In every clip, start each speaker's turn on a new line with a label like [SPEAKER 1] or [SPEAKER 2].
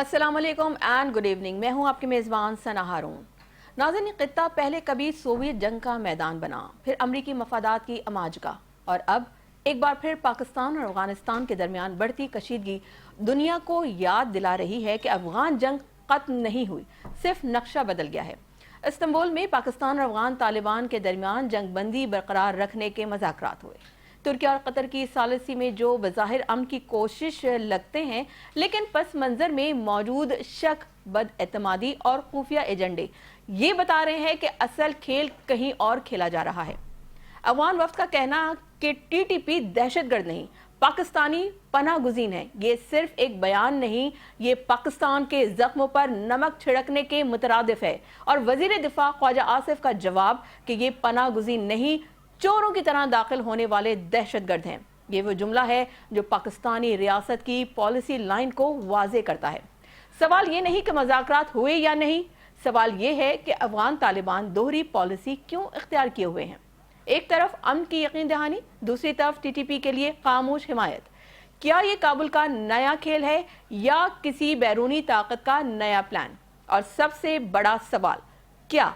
[SPEAKER 1] अस्सलाम वालेकुम and good evening. मैं हूं आपके मेज़बान सना हारून। नाज़रीन, ख़ित्ता पहले कभी सोवियत जंग का मैदान बना, फिर अमरीकी मफादात की अमाज का, और अब एक बार फिर पाकिस्तान और अफगानिस्तान के दरमियान बढ़ती कशीदगी दुनिया को याद दिला रही है कि अफगान जंग खत्म नहीं हुई, सिर्फ नक्शा बदल गया है। इस्तांबुल में पाकिस्तान और अफगान तालिबान के दरमियान जंग बंदी बरकरार रखने के मज़ाकरात हुए। तुर्की और कतर की सालिसी में जो बज़ाहिर अमन की कोशिश लगते हैं, लेकिन पस मंजर में मौजूद शक, बदएतमादी और खुफिया एजेंडे ये बता रहे हैं कि असल खेल कहीं और खेला जा रहा है। अफगान वफ्द का कहना कि टीटीपी दहशतगर्द नहीं, पाकिस्तानी पनाह गुज़ीन है, ये सिर्फ एक बयान नहीं, ये पाकिस्तान के जख्मों पर नमक छिड़कने के मुतरादिफ है। और वजीर दिफा ख्वाजा आसिफ का जवाब कि ये पनाह गुज़ीन नहीं, चोरों की तरह दाखिल होने वाले दहशतगर्द हैं। ये वो जुमला है जो पाकिस्तानी रियासत की पॉलिसी लाइन को वाजे करता है। सवाल ये नहीं कि मुज़ाकरात हुए या नहीं, सवाल ये है कि अफगान तालिबान दोहरी पॉलिसी क्यों इख्तियार किए हुए हैं। एक तरफ अमन की यकीन दहानी, दूसरी तरफ टीटीपी के लिए खामोश हिमायत। क्या ये काबुल का नया खेल है या किसी बैरूनी ताकत का नया प्लान? और सबसे बड़ा सवाल, क्या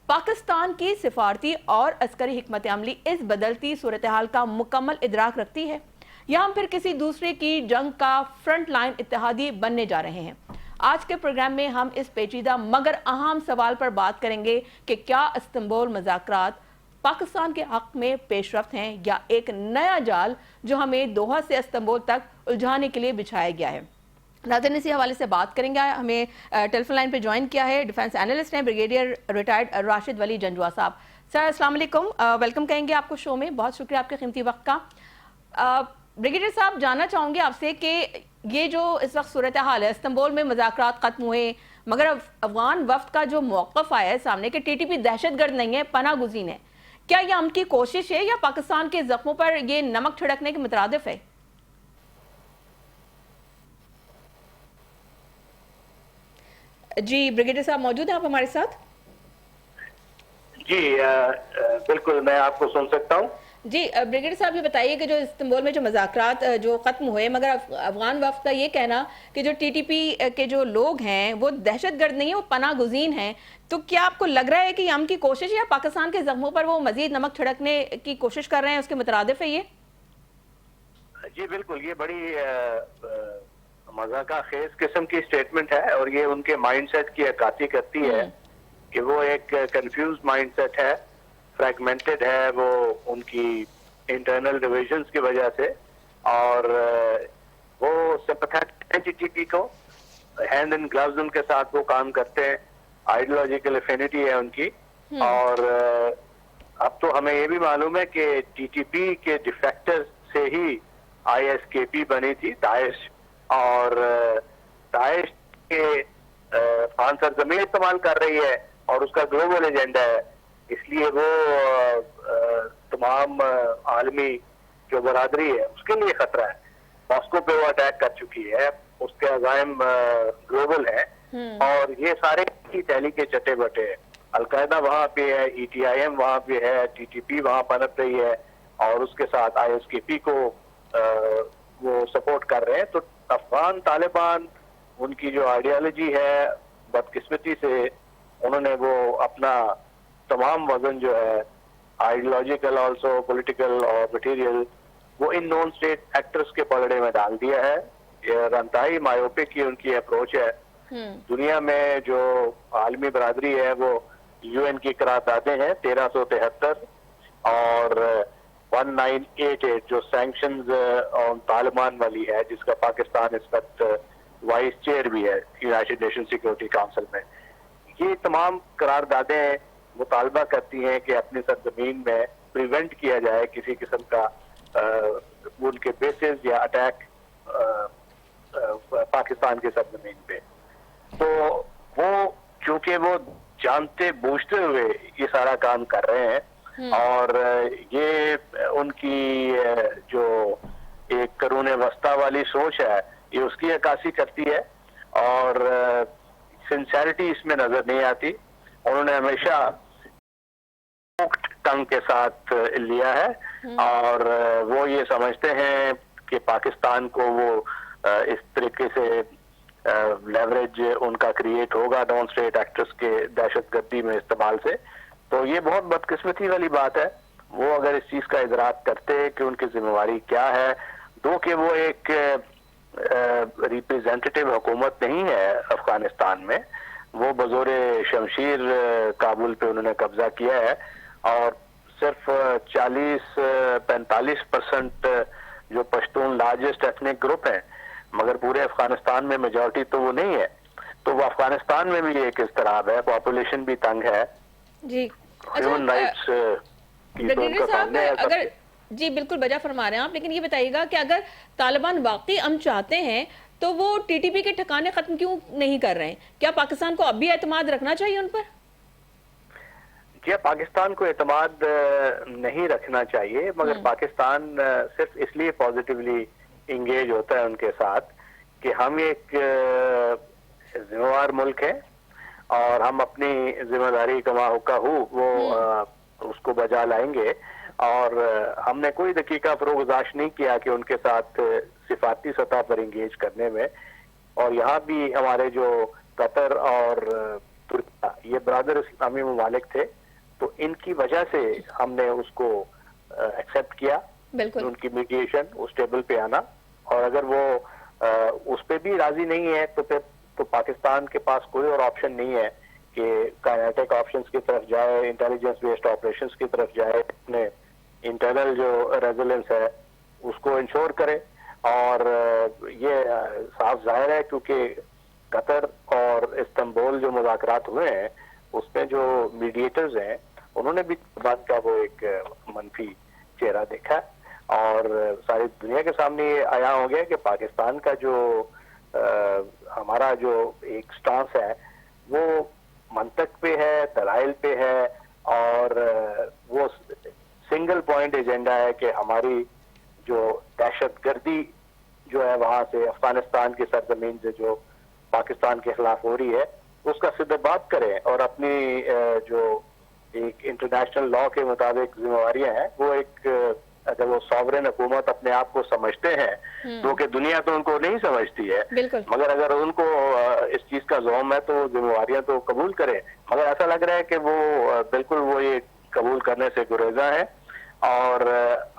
[SPEAKER 1] पाकिस्तान की सिफारती और अस्करी हिकमत अमली इस बदलती सूरत हाल का मुकम्मल इदराक रखती है, या हम फिर किसी दूसरे की जंग का फ्रंट लाइन इत्तेहादी बनने जा रहे हैं? आज के प्रोग्राम में हम इस पेचीदा मगर अहम सवाल पर बात करेंगे कि क्या इस्तांबुल मुज़ाकरात पाकिस्तान के हक में पेशरफ्त हैं या एक नया जाल जो हमें दोहा से इस्तांबुल तक उलझाने के लिए बिछाया गया है। नाज़रीन, इसी हवाले से बात करेंगे। हमें टेलीफोन लाइन पे ज्वाइन किया है डिफेंस एनालिस्ट हैं ब्रिगेडियर रिटायर्ड राशिद वली जंजुआ साहब। सर अस्सलाम वालेकुम, वेलकम कहेंगे आपको शो में। बहुत शुक्रिया आपके कीमती वक्त का। ब्रिगेडियर साहब, जानना चाहूँगी आपसे कि ये जो इस वक्त सूरत हाल है, इस्तांबुल में मुज़ाकरात खत्म हुए, मगर अफगान वफ्द का जो मौक़िफ़ आया है सामने कि टीटीपी दहशतगर्द नहीं है, पनाह गुज़ीन है, क्या यह अमन की कोशिश है या पाकिस्तान के जख्मों पर ये नमक छिड़कने के मुतरादिफ है? जी ब्रिगेडियर साहब मौजूद हैं आप हमारे साथ?
[SPEAKER 2] जी बिल्कुल, मैं आपको सुन सकता हूँ।
[SPEAKER 1] जी ब्रिगेडियर साहब, ये बताइए कि जो इस्तांबुल में जो मुज़ाकरात जो खत्म हुए, मगर अफगान वफ्द का ये कहना कि जो टीटीपी के जो लोग हैं वो दहशतगर्द नहीं है, वो पनाह गुज़ीन हैं, तो क्या आपको लग रहा है कि अमन की कोशिश या पाकिस्तान के जख्मों पर वो मजीद नमक छिड़कने की कोशिश कर रहे हैं, उसके मुतरादिफ है ये?
[SPEAKER 2] जी बिल्कुल, ये बड़ी मज़ाक़ा खेज किस्म की स्टेटमेंट है और ये उनके माइंडसेट की अक्कासी करती है कि वो एक कंफ्यूज माइंडसेट है, फ्रैगमेंटेड है वो उनकी इंटरनल डिविजन्स की वजह से, और वो सिंपैथेटिक है टीटीपी को, हैंड इन ग्लव्स उनके साथ वो काम करते हैं, आइडियोलॉजिकल एफिनिटी है उनकी। और अब तो हमें ये भी मालूम है कि टीटीपी के डिफेक्टर से ही आईएसकेपी बनी थी, दाइश, और दाइश के खान सरजमीन इस्तेमाल कर रही है और उसका ग्लोबल एजेंडा है, इसलिए वो तमाम आलमी जो बरादरी है उसके लिए खतरा है। मॉस्को पे वो अटैक कर चुकी है, उसके अज़ाइम ग्लोबल है, और ये सारे की थैली के चटे बटे हैं। अलकायदा वहाँ पे है, ETIM वहाँ पे है, टीटीपी वहाँ पनप रही है, और उसके साथ ISKP को वो सपोर्ट कर रहे हैं। तो अफगान तालिबान, उनकी जो आइडियोलॉजी है, बदकिस्मती से उन्होंने वो अपना तमाम वजन जो है आइडियोलॉजिकल, ऑल्सो पॉलिटिकल और मटेरियल, वो इन नॉन स्टेट एक्टर्स के पलड़े में डाल दिया है। ये रंताई मायोपिक की उनकी अप्रोच है। दुनिया में जो आलमी बरादरी है वो UN की करारदादें हैं 1373 और 1988 जो सैंक्शंस ऑन तालिबान वाली है, जिसका पाकिस्तान इस वक्त वाइस चेयर भी है यूनाइटेड नेशन सिक्योरिटी काउंसिल में। ये तमाम करारदादें मुतालबा करती हैं कि अपनी सरजमीन में प्रिवेंट किया जाए किसी किस्म का उनके बेसिस या अटैक पाकिस्तान के सरजमीन पे। तो वो चूंकि वो जानते बूझते हुए ये सारा काम कर रहे हैं, और ये उनकी जो एक करूने वस्ता वाली सोच है, ये उसकी अक्कासी करती है, और सिंसेरिटी इसमें नजर नहीं आती। उन्होंने हमेशा टंग के साथ लिया है, और वो ये समझते हैं कि पाकिस्तान को वो इस तरीके से लेवरेज उनका क्रिएट होगा नॉन स्टेट एक्टर्स के दहशतगर्दी में इस्तेमाल से। तो ये बहुत बदकिस्मती वाली बात है। वो अगर इस चीज का इदराक करते कि उनकी जिम्मेवारी क्या है, दो कि वो एक रिप्रेजेंटेटिव हुकूमत नहीं है अफगानिस्तान में, वो बजोरे शमशीर काबुल पे उन्होंने कब्जा किया है और सिर्फ 40-45% जो पश्तून लार्जेस्ट एथनिक ग्रुप है, मगर पूरे अफगानिस्तान में मेजॉरिटी तो वो नहीं है। तो वो अफगानिस्तान में भी एक इस्तराब है, पॉपुलेशन भी तंग है
[SPEAKER 1] जी।
[SPEAKER 2] ह्यूमन राइट्स की तो उनका सामने है।
[SPEAKER 1] अगर जी बिल्कुल बजा फरमा रहे हैं आप, लेकिन ये बताइएगा कि अगर तालिबान वाकई अमन चाहते हैं तो वो टीटीपी के ठिकाने खत्म क्यों नहीं कर रहे हैं? क्या पाकिस्तान को अब भी एतमाद रखना चाहिए उन पर?
[SPEAKER 2] क्या पाकिस्तान को एतमाद नहीं रखना चाहिए, मगर पाकिस्तान सिर्फ इसलिए पॉजिटिवली इंगेज होता है उनके साथ कि हम एक जिम्मेवार मुल्क है और हम अपनी जिम्मेदारी कमा वो उसको बजा लाएंगे। और हमने कोई दकीका फरोगजाश नहीं किया कि उनके साथ सिफाती सतह पर इंगेज करने में। और यहाँ भी हमारे जो कतर और तुर्किया, ये बरादर इस्लामी ममालिक थे, तो इनकी वजह से हमने उसको एक्सेप्ट किया, उनकी मीडिएशन, उस टेबल पे आना। और अगर वो उस पे भी राजी नहीं है तो फिर तो पाकिस्तान के पास कोई और ऑप्शन नहीं है कि काइनेटिक ऑप्शंस की तरफ जाए, इंटेलिजेंस बेस्ड ऑपरेशंस की तरफ जाए, अपने इंटरनल जो रेजिलेंस है उसको इंश्योर करे। और ये साफ जाहिर है क्योंकि कतर और इस्तांबुल जो मुज़ाकरात हुए हैं उसमें जो मीडिएटर्स हैं उन्होंने भी बात का वो एक मनफी चेहरा देखा और सारी दुनिया के सामने ये आया हो गया कि पाकिस्तान का जो हमारा जो एक स्टांस है वो मंतक पे है, दलाइल पे है और वो सिंगल पॉइंट एजेंडा है कि हमारी जो दहशतगर्दी जो है वहां से अफगानिस्तान की सरजमीन से जो पाकिस्तान के खिलाफ हो रही है उसका सीधे बात करें और अपनी जो एक इंटरनेशनल लॉ के मुताबिक जिम्मेवारियां हैं वो एक अगर वो सॉवरेन हुकूमत अपने आप को समझते हैं तो कि दुनिया तो उनको नहीं समझती है, मगर अगर उनको इस चीज का ज़ौम है तो जिम्मेवारियां तो कबूल करें। मगर ऐसा लग रहा है कि वो बिल्कुल वो ये कबूल करने से गुरेजा है। और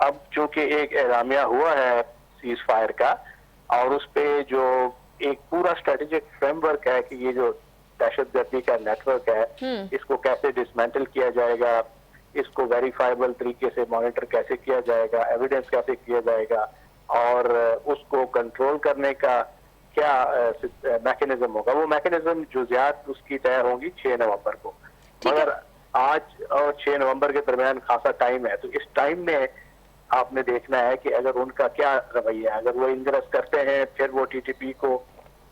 [SPEAKER 2] अब चूंकि एक एलामिया हुआ है सीज फायर का और उस पे जो एक पूरा स्ट्रेटेजिक फ्रेमवर्क है कि ये जो दहशतगर्दी का नेटवर्क है इसको कैसे डिसमेंटल किया जाएगा, इसको वेरीफाइबल तरीके से मॉनिटर कैसे किया जाएगा, एविडेंस कैसे किया जाएगा और उसको कंट्रोल करने का क्या मैकेनिज्म होगा। वो मैकेनिज्म जुजियात उसकी तय होंगी 6 नवंबर को, मगर आज और 6 नवंबर के दरमियान खासा टाइम है। तो इस टाइम में आपने देखना है कि अगर उनका क्या रवैया है। अगर वो इंग्रेस करते हैं फिर वो टीटीपी को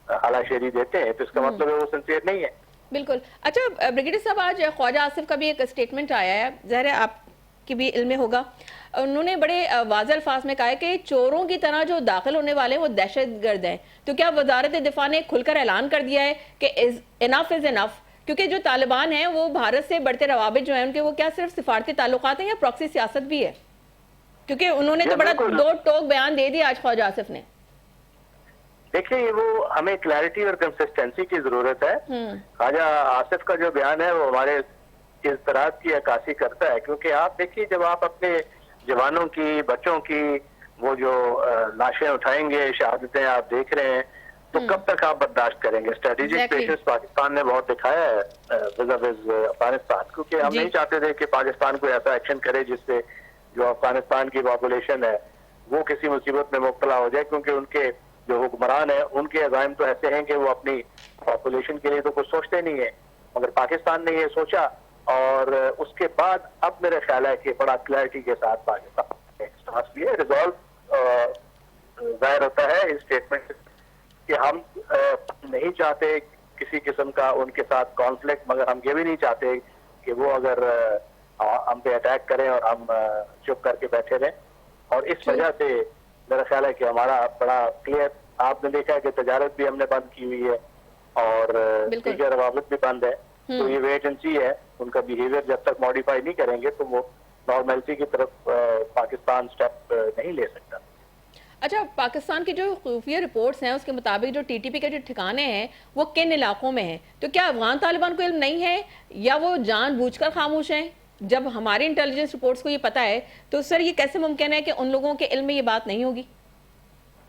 [SPEAKER 2] हलाशेरी देते हैं तो इसका मतलब है वो सिंसियर नहीं है।
[SPEAKER 1] बिल्कुल। अच्छा ब्रिगेडियर साहब, आज ख्वाजा आसिफ का भी एक स्टेटमेंट आया है, ज़ाहिर है आपकी भी इल्म में होगा। उन्होंने बड़े वाज़ेह अल्फाज में कहा है कि चोरों की तरह जो दाखिल होने वाले हैं वो दहशतगर्द हैं। तो क्या वजारत दिफा ने खुलकर ऐलान कर दिया है कि इनफ इज़ इनफ, क्योंकि जो तालिबान हैं वो भारत से बढ़ते रवाबित जो हैं उनके वो क्या सिर्फ सिफारती ताल्लुकात हैं या प्रॉक्सी सियासत भी है? क्योंकि उन्होंने तो बड़ा दो टोक बयान दे दिया आज ख्वाजा आसिफ ने।
[SPEAKER 2] देखिए वो हमें क्लैरिटी और कंसिस्टेंसी की जरूरत है। ख्वाजा आसिफ का जो बयान है वो हमारे इस तरह की अक्कासी करता है, क्योंकि आप देखिए जब आप अपने जवानों की, बच्चों की वो जो लाशें उठाएंगे, शहादतें आप देख रहे हैं, तो कब तक आप बर्दाश्त करेंगे। स्ट्रेटेजिक पेशेंस पाकिस्तान ने बहुत दिखाया है विज़ अफगानिस्तान, क्योंकि हम नहीं चाहते थे कि पाकिस्तान कोई ऐसा एक्शन करे जिससे जो अफगानिस्तान की पॉपुलेशन है वो किसी मुसीबत में मुब्तला हो जाए, क्योंकि उनके जो हुक्मरान है उनके अज़ाइम तो ऐसे हैं कि वो अपनी पॉपुलेशन के लिए तो कुछ सोचते नहीं है। मगर पाकिस्तान ने ये सोचा और उसके बाद अब मेरा ख्याल है कि बड़ा क्लैरिटी के साथ पाकिस्तान ने स्टांस लिया। रिजॉल्व जाहिर होता है इस स्टेटमेंट कि हम नहीं चाहते किसी किस्म का उनके साथ कॉन्फ्लिक्ट, मगर हम ये भी नहीं चाहते कि वो अगर हम पे अटैक करें और हम चुप करके बैठे रहें। और इस वजह से मेरा ख्याल है कि हमारा बड़ा क्लियर, आपने देखा है कि तजारत भी हमने बंद की हुई है और दीगर रवाबित भी बंद है। तो ये वेट एंड सी है, उनका बिहेवियर जब तक मॉडिफाई नहीं करेंगे तो वो नॉर्मलिटी की तरफ पाकिस्तान स्टेप नहीं ले सकता।
[SPEAKER 1] अच्छा, पाकिस्तान की जो खुफिया रिपोर्ट्स हैं उसके मुताबिक जो टीटीपी के जो ठिकाने हैं वो किन इलाकों में हैं, तो क्या अफगान तालिबान को इल्म नहीं है या वो जानबूझकर खामोश हैं? जब हमारी इंटेलिजेंस रिपोर्ट्स को ये पता है तो सर ये कैसे मुमकिन है कि उन लोगों के इल्म में ये बात नहीं होगी?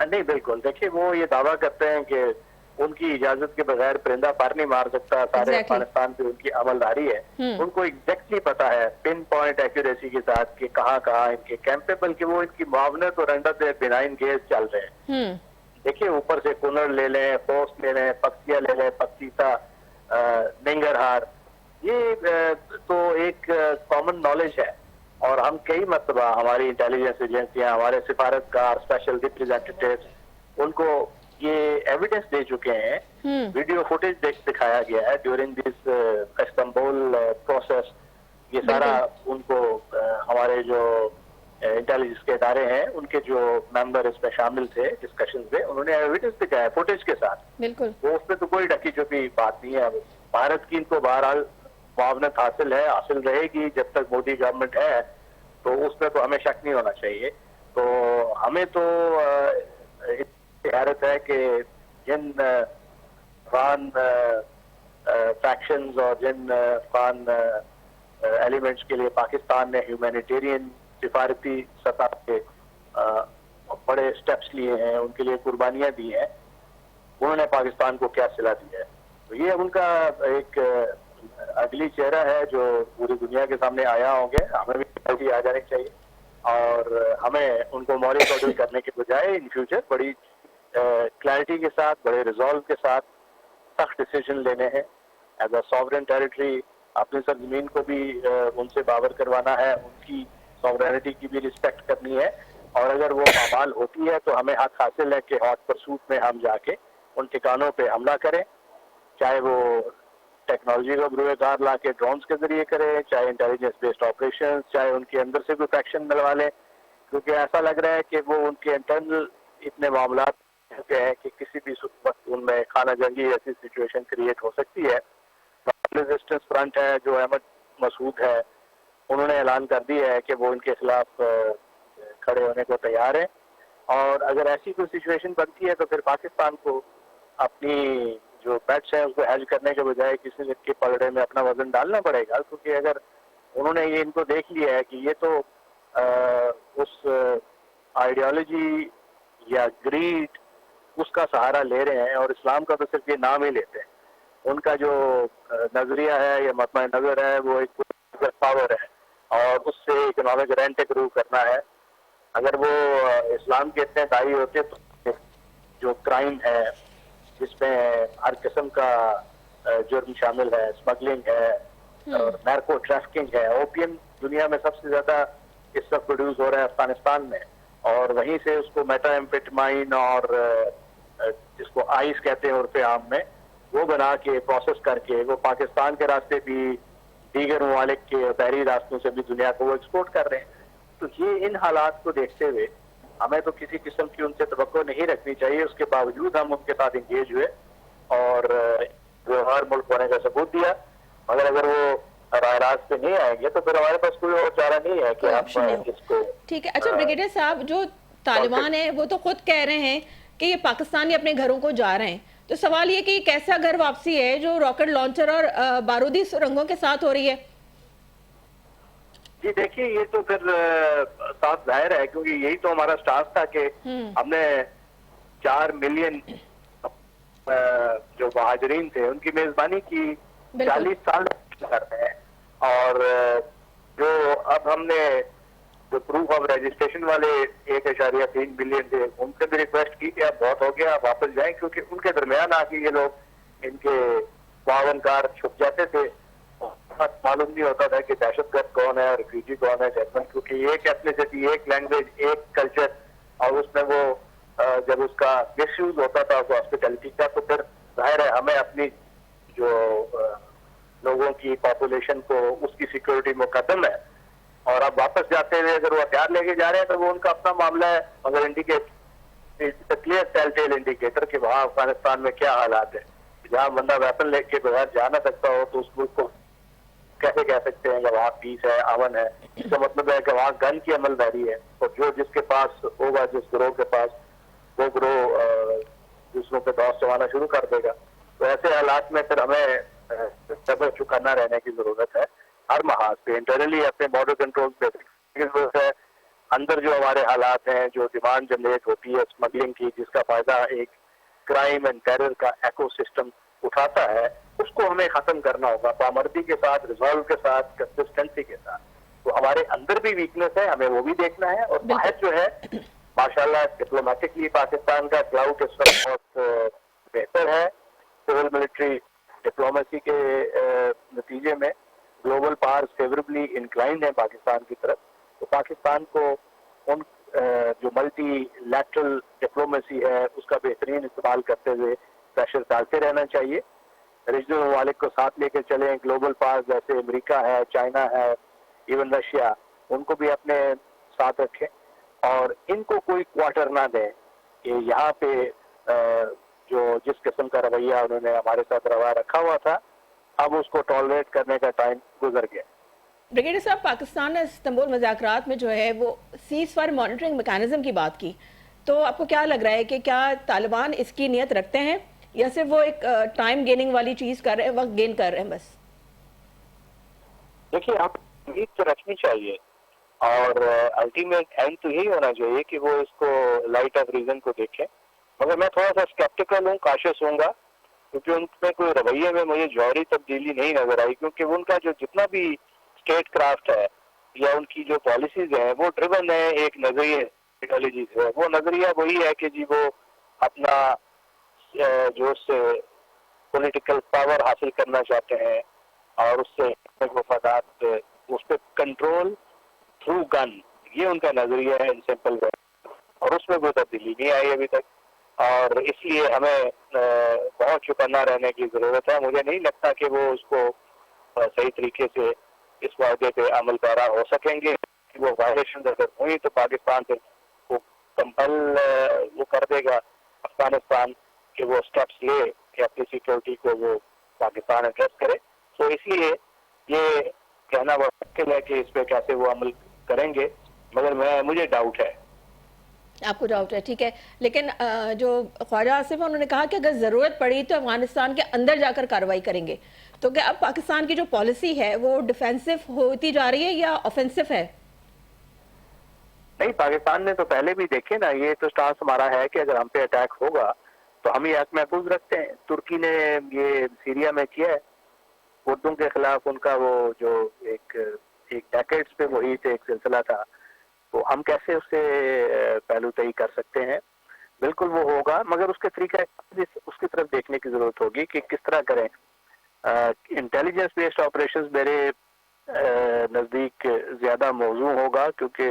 [SPEAKER 2] नहीं, बिल्कुल। देखिए, वो ये दावा करते हैं कि उनकी इजाजत के बगैर परिंदा पर नहीं मार सकता, सारे अफगानिस्तान पे उनकी अमलदारी है। उनको एग्जैक्टली पता है पिन पॉइंट एक्यूरेसी के साथ कि कहाँ कहाँ इनके कैंपेबल के वो इनकी मुआवनत और अंडर द बिनाइन गेज चल रहे हैं। देखिए, ऊपर से कुनर ले लें, पोस्ट ले लें, पक्सिया ले लें, पक्सीता, निंगरहार, ये तो एक कॉमन नॉलेज है। और हम कई मरतबा हमारी इंटेलिजेंस एजेंसियां, हमारे सिफारतकार, स्पेशल रिप्रेजेंटेटिव उनको ये एविडेंस दे चुके हैं। वीडियो फुटेज दिखाया गया है ड्यूरिंग दिस इस्तांबुल प्रोसेस। ये सारा उनको हमारे जो इंटेलिजेंस के इदारे हैं उनके जो मेंबर इसमें शामिल थे डिस्कशन में, उन्होंने एविडेंस दिखाया फुटेज के साथ।
[SPEAKER 1] बिल्कुल,
[SPEAKER 2] वो उसमें तो कोई ढकी छुपी बात नहीं है। भारत की इनको बहरहाल मुआवनत हासिल है, हासिल रहेगी जब तक मोदी गवर्नमेंट है, तो उसमें तो हमें शक नहीं होना चाहिए। तो हमें तो हैरत है कि जिन अफगान फैक्शंस और जिन अफगान एलिमेंट्स के लिए पाकिस्तान ने ह्यूमैनिटेरियन सिफारती सतह पे बड़े स्टेप्स लिए हैं, उनके लिए कुर्बानियां दी हैं, उन्होंने पाकिस्तान को क्या सिला दिया है। तो ये उनका एक अगली चेहरा है जो पूरी दुनिया के सामने आया होंगे। हमें भी क्लैरिटी आ जानी चाहिए और हमें उनको मॉरल ऑर्डर करने के बजाय इन फ्यूचर बड़ी क्लैरिटी के साथ, बड़े रिजॉल्व के साथ सख्त डिसीजन लेने हैं। एज अ सॉवरेन टेरिटरी अपनी सरजमीन को भी उनसे बावर करवाना है, उनकी सॉवरेनिटी की भी रिस्पेक्ट करनी है। और अगर वो पामाल होती है तो हमें हक हासिल है कि हॉट परसूट में हम जाके उन ठिकानों पे हमला करें, चाहे वो टेक्नोलॉजी का बुरुएकार ला के ड्रोन्स के जरिए करें, चाहे इंटेलिजेंस बेस्ड ऑपरेशन, चाहे उनके अंदर से कोई फैक्शन मिलवा लें। क्योंकि ऐसा लग रहा है कि वो उनके इंटरनल इतने मामला हैं कि किसी भी वक्त उनमें खाना जंगी ऐसी सिचुएशन क्रिएट हो सकती है। रेजिस्टेंस फ्रंट है जो अहमद मसूद है, उन्होंने ऐलान कर दिया है कि वो इनके खिलाफ खड़े होने को तैयार है। और अगर ऐसी कोई सिचुएशन बनती है तो फिर पाकिस्तान को अपनी जो बेट्स है उसको हेज करने के बजाय किसी के पलड़े में अपना वजन डालना पड़ेगा। क्योंकि अगर उन्होंने ये इनको देख लिया है कि ये तो उस आइडियोलॉजी या ग्रीड उसका सहारा ले रहे हैं और इस्लाम का तो सिर्फ ये नाम ही लेते हैं, उनका जो नजरिया है या मतमा नजर है वो एक पावर है और उससे इकोनॉमिक रेंट ग्रो करना है। अगर वो इस्लाम के इतने दाई होते तो जो क्राइम है जिसमें हर किस्म का जुर्म शामिल है, स्मगलिंग है और नार्को ट्रैफिकिंग है, ओपियम दुनिया में सबसे ज्यादा इस वक्त प्रोड्यूस हो रहा है अफगानिस्तान में, और वहीं से उसको मेटाएम्फेटामाइन और जिसको आइस कहते हैं उर्फे आम में, वो बना के प्रोसेस करके वो पाकिस्तान के रास्ते भी दीगर ममालिक के बहरी रास्तों से भी दुनिया को वो एक्सपोर्ट कर रहे हैं। तो ये इन हालात को देखते हुए हमें तो किसी किस्म की उनसे तवक्को नहीं रखनी चाहिए। उसके बावजूद हम उनके साथ इंगेज हुए और व्यवहार मुल्क होने का सबूत दिया। मगर अगर वो राय रास्त पे नहीं आएंगे तो फिर हमारे पास कोई और चारा नहीं है कि हम इसको।
[SPEAKER 1] ठीक है। अच्छा ब्रिगेडियर साहब, जो तालिबान है वो तो खुद कह रहे हैं कि ये पाकिस्तानी अपने घरों को जा रहे हैं, तो सवाल ये कि कैसा घर वापसी है जो रॉकेट लॉन्चर और बारूदी सुरंगों के साथ हो रही है?
[SPEAKER 2] जी देखिए, ये तो फिर साफ जाहिर है क्योंकि यही तो हमारा स्टांस था कि हमने 4 मिलियन जो महाजरीन थे उनकी मेजबानी की 40 साल कर रहे हैं। और जो अब हमने जो प्रूफ ऑफ रजिस्ट्रेशन वाले 1.3 बिलियन थे उनसे भी रिक्वेस्ट की कि अब बहुत हो गया, आप वापस जाएं, क्योंकि उनके दरमियान आके ये लोग इनके मुआवनकार छुप जाते थे। मालूम नहीं होता था कि दहशतगर्द कौन है और रिफ्यूजी कौन है, क्योंकि एक एथनिसिटी, एक लैंग्वेज, एक कल्चर, और उसमें वो जब उसका मिसयूज होता था हॉस्पिटैलिटी का, तो फिर जाहिर है हमें अपनी जो लोगों की पॉपुलेशन को उसकी सिक्योरिटी मुकद्दम है। और अब वापस जाते हुए अगर वो हथियार लेके जा रहे हैं तो वो उनका अपना मामला है, मगर indicate clear tell tell indicator कि वहाँ अफगानिस्तान में क्या हालात है। जहाँ बंदा वेपन लेके बगैर जा ना सकता हो तो उस मुल्क को कैसे कह सकते हैं कि वहाँ पीस है, अमन है? इसका मतलब है कि वहाँ गन की अमलदारी है, और जो जिसके पास होगा, जिस गिरोह के पास, वो गिरोह दूसरों पे दौर चलाना शुरू कर देगा। तो ऐसे हालात में फिर हमें सब्र चुकाना रहने की जरूरत है, हर महाज पे। इंटरनली अपने बॉर्डर कंट्रोल पे की जरूरत है, अंदर जो हमारे हालात हैं, जो डिमांड जनरेट होती है स्मगलिंग की, जिसका फायदा एक क्राइम एंड टेरर का इकोसिस्टम उठाता है, उसको हमें खत्म करना होगा, बामर्दी के साथ, रिजॉल्व के साथ, कंसिस्टेंसी के साथ। तो हमारे अंदर भी वीकनेस है, हमें वो भी देखना है, और बाहर जो है माशाल्लाह डिप्लोमेटिकली पाकिस्तान का क्लाउड इस वक्त बहुत बेहतर है। सिविल मिलिट्री डिप्लोमेसी के नतीजे में ग्लोबल पावर्स फेवरेबली इंक्लाइंड है पाकिस्तान की तरफ। तो पाकिस्तान को उन जो मल्टी लैटरल डिप्लोमेसी है उसका बेहतरीन इस्तेमाल करते हुए प्रेशर डालते रहना चाहिए। रीजनल ममालिक को साथ लेकर चलें, ग्लोबल पावर्स जैसे अमेरिका है, चाइना है, इवन रशिया, उनको भी अपने साथ रखें, और इनको कोई क्वार्टर ना दें कि यहाँ पे जो जिस किस्म का रवैया उन्होंने हमारे साथ रवा रखा हुआ था, अब उसको टॉलरेट करने का टाइम गुजर गया।
[SPEAKER 1] ब्रिगेडियर साहब, पाकिस्तान ने इस्तांबुल मुज़ाकरात में जो है वो सीज फायर मॉनिटरिंग मैकेनिज्म की बात की, तो आपको क्या लग रहा है कि क्या तालिबान इसकी नीयत रखते हैं या सिर्फ वो एक टाइम गेनिंग वाली चीज कर रहे हैं, वक्त गेन कर रहे हैं बस?
[SPEAKER 2] देखिए, आप उम्मीद तो रखनी चाहिए, और अल्टीमेट एंड तो यही होना चाहिए कि वो इसको लाइट ऑफ रीजन को देखें। मगर मैं थोड़ा सा स्केप्टिकल हूँ, काशिश हूँगा, क्योंकि उनमें कोई रवैये में मुझे जौहरी तब्दीली नहीं नजर आई, क्योंकि उनका जो जितना भी स्टेट क्राफ्ट है या उनकी जो पॉलिसीज है वो ड्रिवन है एक नजरिए आइडियोलॉजी से। वो नजरिया वही है कि जी वो अपना जो उससे पॉलिटिकल पावर हासिल करना चाहते हैं, और उससे मफादात, उस पर कंट्रोल थ्रू गन, ये उनका नजरिया है इन सिंपल वे, और उसमें कोई तब्दीली नहीं आई अभी तक। और इसलिए हमें बहुत चौकन्ना रहने की जरूरत है। मुझे नहीं लगता कि वो उसको सही तरीके से इस वायदे पे अमल पैरा हो सकेंगे। वो वायलेशन अगर हुई तो पाकिस्तान फिर वो कंपल वो कर देगा अफगानिस्तान कि वो स्टेप्स ले कि अपनी सिक्योरिटी को वो पाकिस्तान एड्रेस करे। तो इसलिए ये कहना बहुत मुश्किल है कि इस पे कैसे वो अमल करेंगे, मगर मुझे डाउट है।
[SPEAKER 1] आपको डाउट है, ठीक है, लेकिन जो ख्वाजा आसिफ है उन्होंने कहा कि अगर ज़रूरत पड़ी तो अफगानिस्तान के अंदर जाकर कार्रवाई करेंगे। तो क्या अब पाकिस्तान की जो पॉलिसी है वो डिफेंसिव होती जा रही है या ऑफेंसिव है?
[SPEAKER 2] नहीं, पाकिस्तान ने तो पहले भी देखे ना, ये तो स्टांस हमारा है कि अगर हम पे अटैक होगा तो हम ही हक महफूज रखते हैं। तुर्की ने ये सीरिया में किया है, कुर्दों के खिलाफ उनका वो जो एक डेकेड्स पे मुहित एक सिलसिला था, तो हम कैसे उससे पहलू तय कर सकते हैं। बिल्कुल वो होगा, मगर उसके तरीका उसकी तरफ देखने की जरूरत होगी कि किस तरह करें। इंटेलिजेंस बेस्ड ऑपरेशंस मेरे नजदीक ज्यादा मौजू होगा, क्योंकि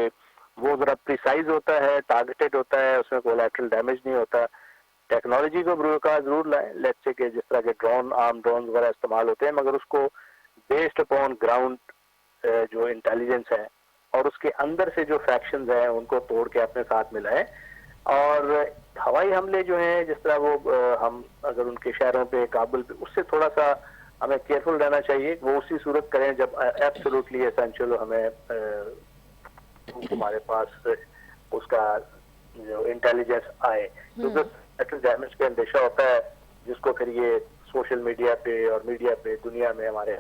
[SPEAKER 2] वो जरा प्रिसाइज होता है, टारगेटेड होता है, उसमें कोलैटरल डैमेज नहीं होता। टेक्नोलॉजी को बुरुका जरूर लाएं, लेट्स से कि जिस तरह के ड्रोन, आर्म ड्रोन वगैरह इस्तेमाल होते हैं, मगर उसको बेस्ड अपॉन ग्राउंड जो इंटेलिजेंस है और उसके अंदर से जो फैक्शंस हैं उनको तोड़ के अपने साथ मिलाएं। और हवाई हमले जो हैं, जिस तरह वो हम अगर उनके शहरों पे, काबुल पे, उससे थोड़ा सा हमें केयरफुल रहना चाहिए। वो उसी सूरत करें जब एब्सोल्युटली एसेंशियल हमें हमारे पास उसका जो इंटेलिजेंस आए, क्योंकि डैमेज का अंदेशा होता है जिसको फिर ये सोशल मीडिया पे और मीडिया पे दुनिया में हमारे।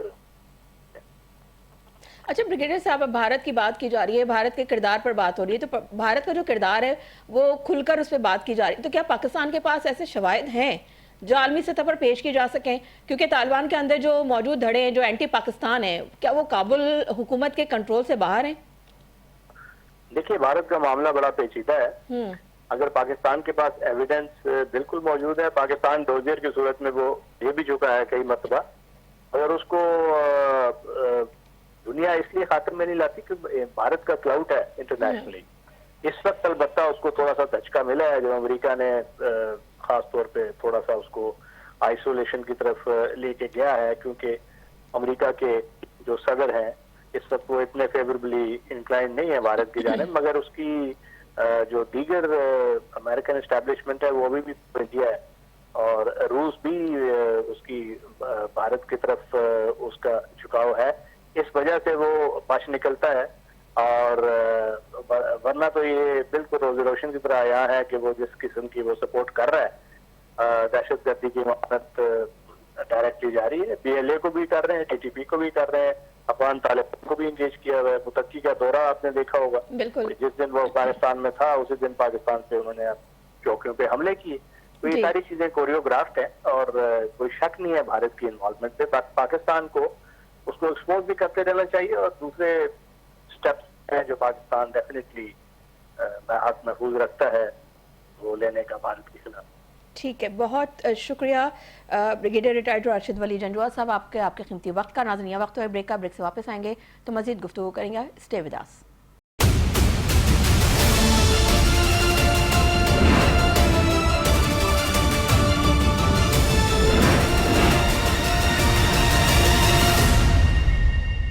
[SPEAKER 1] अच्छा ब्रिगेडियर साहब, अब भारत की बात की जा रही है, भारत के किरदार पर बात हो रही है, तो भारत का जो किरदार है वो खुलकर उस पर बात की जा रही है, तो क्या पाकिस्तान के पास ऐसे शवाहिद हैं जो आलमी सतह पर पेश की जा सकें? क्योंकि तालिबान के अंदर जो मौजूद धड़े हैं जो एंटी पाकिस्तान है, क्या वो काबुल हुकूमत के कंट्रोल से बाहर हैं?
[SPEAKER 2] देखिए, भारत का मामला बड़ा पेचीदा है। अगर पाकिस्तान के पास एविडेंस बिल्कुल मौजूद है, पाकिस्तान डोजियर की सूरत में वो ये भी चुका है कई मरतबा, अगर उसको दुनिया इसलिए खातिर में नहीं लाती कि भारत का क्लाउड है इंटरनेशनली। इस वक्त अलबत्ता उसको थोड़ा सा धचका मिला है, जो अमेरिका ने खास तौर पे थोड़ा सा उसको आइसोलेशन की तरफ लेके गया है, क्योंकि अमेरिका के जो सदर हैं इस वक्त वो इतने फेवरेबली इंक्लाइन नहीं है भारत की जानिब, मगर उसकी जो दीगर अमेरिकन एस्टैब्लिशमेंट है वो अभी भी इंडिया है, और रूस भी उसकी भारत की तरफ उसका झुकाव है इस वजह से वो बच निकलता है। और वरना तो ये बिल्कुल रोजी रोशन की तरह आया है कि वो जिस किस्म की वो सपोर्ट कर रहा है, दहशतगर्दी की मानत डायरेक्टली जारी है। BLA को भी कर रहे हैं, TTP को भी कर रहे हैं, अफगान तालिबान को भी इंगेज किया हुआ है। मुतक्की का दौरा आपने देखा होगा,
[SPEAKER 1] बिल्कुल
[SPEAKER 2] जिस दिन वो अफगानिस्तान में था उसी दिन पाकिस्तान पे उन्होंने चौकियों पे हमले किए। तो ये
[SPEAKER 1] जी।
[SPEAKER 2] सारी चीजें कोरियोग्राफ्ड है और कोई शक नहीं है भारत की इन्वॉल्वमेंट पे। पाकिस्तान को उसको एक्सपोज भी करते रहना चाहिए और दूसरे स्टेप्स हैं जो पाकिस्तान डेफिनेटली हक महफूज रखता है वो लेने का भारत के खिलाफ।
[SPEAKER 1] ठीक है, बहुत शुक्रिया ब्रिगेडियर रिटायर्ड राशिद वली जंजुआ साहब आपके कीमती वक्त का। नाज़रीन, वक्त है ब्रेक का, ब्रेक से वापस आएंगे तो मजीद गुफ्तगू करेंगे। Stay with us.